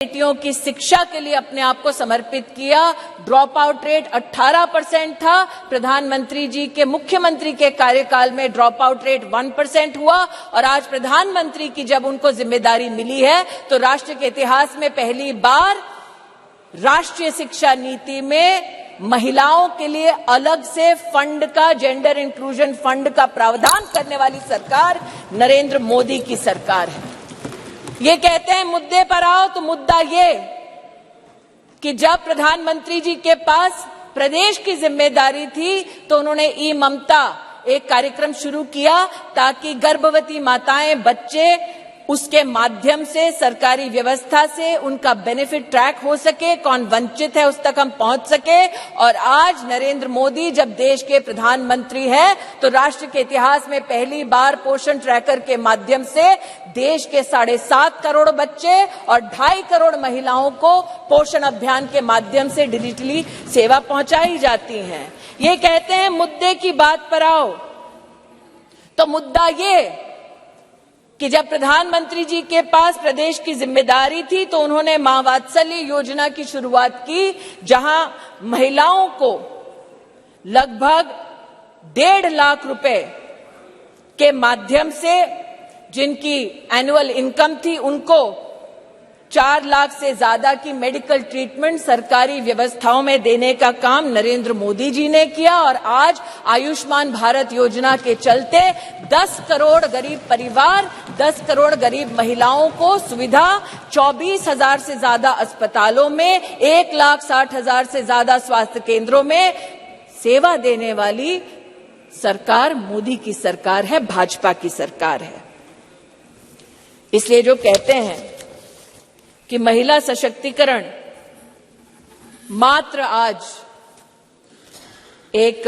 बेटियों की शिक्षा के लिए अपने आप को समर्पित किया। ड्रॉप आउट रेट 18% था। प्रधानमंत्री जी के मुख्यमंत्री के कार्यकाल में ड्रॉप आउट रेट 1% हुआ और आज प्रधानमंत्री की जब उनको जिम्मेदारी मिली है तो राष्ट्र के इतिहास में पहली बार राष्ट्रीय शिक्षा नीति में महिलाओं के लिए अलग से फंड का, जेंडर इंक्लूजन फंड का प्रावधान करने वाली सरकार नरेंद्र मोदी की सरकार है। ये कहते हैं मुद्दे पर आओ, तो मुद्दा ये कि जब प्रधानमंत्री जी के पास प्रदेश की जिम्मेदारी थी तो उन्होंने ई ममता एक कार्यक्रम शुरू किया ताकि गर्भवती माताएं, बच्चे उसके माध्यम से सरकारी व्यवस्था से उनका बेनिफिट ट्रैक हो सके, कौन वंचित है उस तक हम पहुंच सके। और आज नरेंद्र मोदी जब देश के प्रधानमंत्री हैं तो राष्ट्र के इतिहास में पहली बार पोषण ट्रैकर के माध्यम से देश के 7.5 करोड़ बच्चे और 2.5 करोड़ महिलाओं को पोषण अभियान के माध्यम से डिजिटली सेवा पहुंचाई जाती है। ये कहते हैं मुद्दे की बात पर आओ, तो मुद्दा ये कि जब प्रधानमंत्री जी के पास प्रदेश की जिम्मेदारी थी तो उन्होंने मां वात्सल्य योजना की शुरुआत की, जहां महिलाओं को लगभग 1.5 लाख रुपए के माध्यम से जिनकी एनुअल इनकम थी उनको 4 लाख से ज्यादा की मेडिकल ट्रीटमेंट सरकारी व्यवस्थाओं में देने का काम नरेंद्र मोदी जी ने किया। और आज आयुष्मान भारत योजना के चलते 10 करोड़ गरीब परिवार, 10 करोड़ गरीब महिलाओं को सुविधा, 24,000 से ज्यादा अस्पतालों में, 1,60,000 से ज्यादा स्वास्थ्य केंद्रों में सेवा देने वाली सरकार मोदी की सरकार है, भाजपा की सरकार है। इसलिए जो कहते हैं कि महिला सशक्तिकरण मात्र आज एक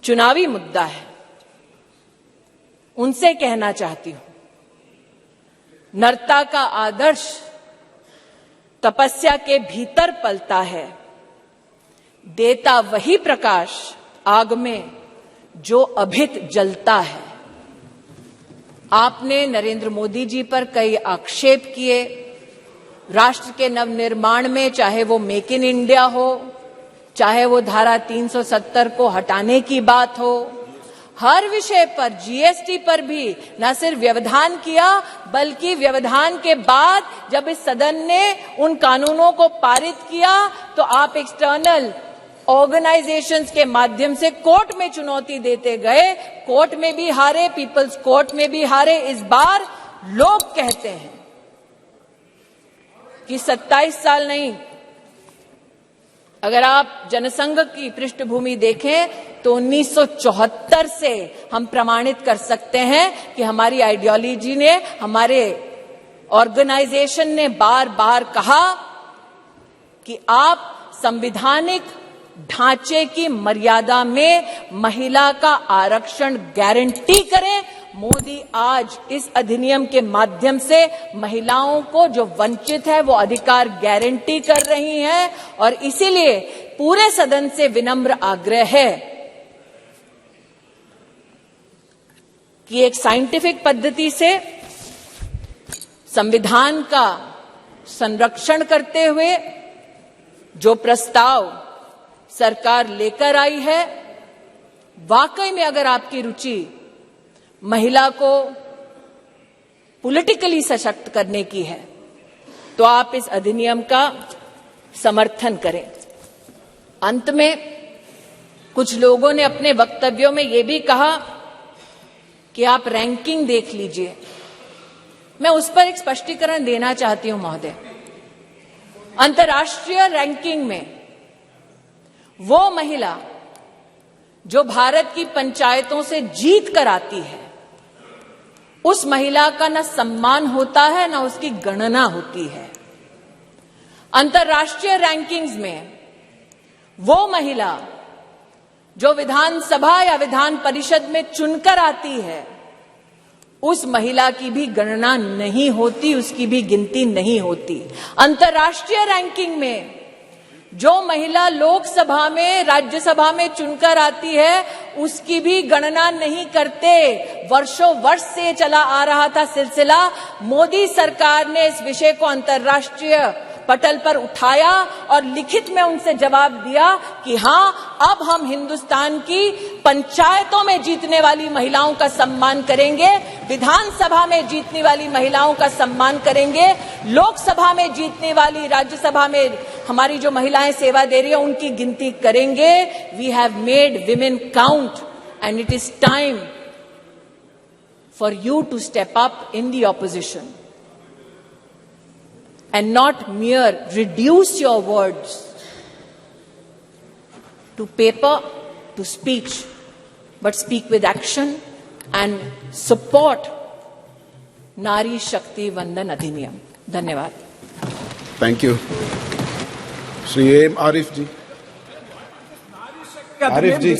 चुनावी मुद्दा है, उनसे कहना चाहती हूं, नरता का आदर्श तपस्या के भीतर पलता है, देता वही प्रकाश आग में जो अभित जलता है। आपने नरेंद्र मोदी जी पर कई आक्षेप किए राष्ट्र के नवनिर्माण में, चाहे वो मेक इन इंडिया हो, चाहे वो धारा 370 को हटाने की बात हो, हर विषय पर, जीएसटी पर भी न सिर्फ व्यवधान किया बल्कि व्यवधान के बाद जब इस सदन ने उन कानूनों को पारित किया तो आप एक्सटर्नल ऑर्गेनाइजेशंस के माध्यम से कोर्ट में चुनौती देते गए, कोर्ट में भी हारे, पीपल्स कोर्ट में भी हारे। इस बार लोग कहते हैं कि 27 साल नहीं, अगर आप जनसंघ की पृष्ठभूमि देखें तो 1974 से हम प्रमाणित कर सकते हैं कि हमारी आइडियोलॉजी ने, हमारे ऑर्गेनाइजेशन ने बार बार कहा कि आप संवैधानिक ढांचे की मर्यादा में महिला का आरक्षण गारंटी करें। मोदी आज इस अधिनियम के माध्यम से महिलाओं को जो वंचित है वो अधिकार गारंटी कर रही हैं और इसीलिए पूरे सदन से विनम्र आग्रह है कि एक साइंटिफिक पद्धति से संविधान का संरक्षण करते हुए जो प्रस्ताव सरकार लेकर आई है, वाकई में अगर आपकी रुचि महिला को पॉलिटिकली सशक्त करने की है तो आप इस अधिनियम का समर्थन करें। अंत में कुछ लोगों ने अपने वक्तव्यों में यह भी कहा कि आप रैंकिंग देख लीजिए। मैं उस पर एक स्पष्टीकरण देना चाहती हूं महोदय। अंतर्राष्ट्रीय रैंकिंग में वो महिला जो भारत की पंचायतों से जीत कर आती है, उस महिला का न सम्मान होता है न उसकी गणना होती है। अंतर्राष्ट्रीय रैंकिंग्स में वो महिला जो विधानसभा या विधान परिषद में चुनकर आती है, उस महिला की भी गणना नहीं होती, उसकी भी गिनती नहीं होती। अंतर्राष्ट्रीय रैंकिंग में जो महिला लोकसभा में, राज्यसभा में चुनकर आती है, उसकी भी गणना नहीं करते। वर्षों वर्ष से चला आ रहा था सिलसिला। मोदी सरकार ने इस विषय को अंतर्राष्ट्रीय पटल पर उठाया और लिखित में उनसे जवाब दिया कि हां, अब हम हिंदुस्तान की पंचायतों में जीतने वाली महिलाओं का सम्मान करेंगे, विधानसभा में जीतने वाली महिलाओं का सम्मान करेंगे, लोकसभा में जीतने वाली, राज्यसभा में हमारी जो महिलाएं सेवा दे रही है उनकी गिनती करेंगे। We have made women count and it is time for you to step up in the opposition and not mere reduce your words to paper, to speech, but speak with action and support Nari Shakti Vandan Adhiniyam. धन्यवाद. Thank you. Shri A. M. Arif ji. Arif ji.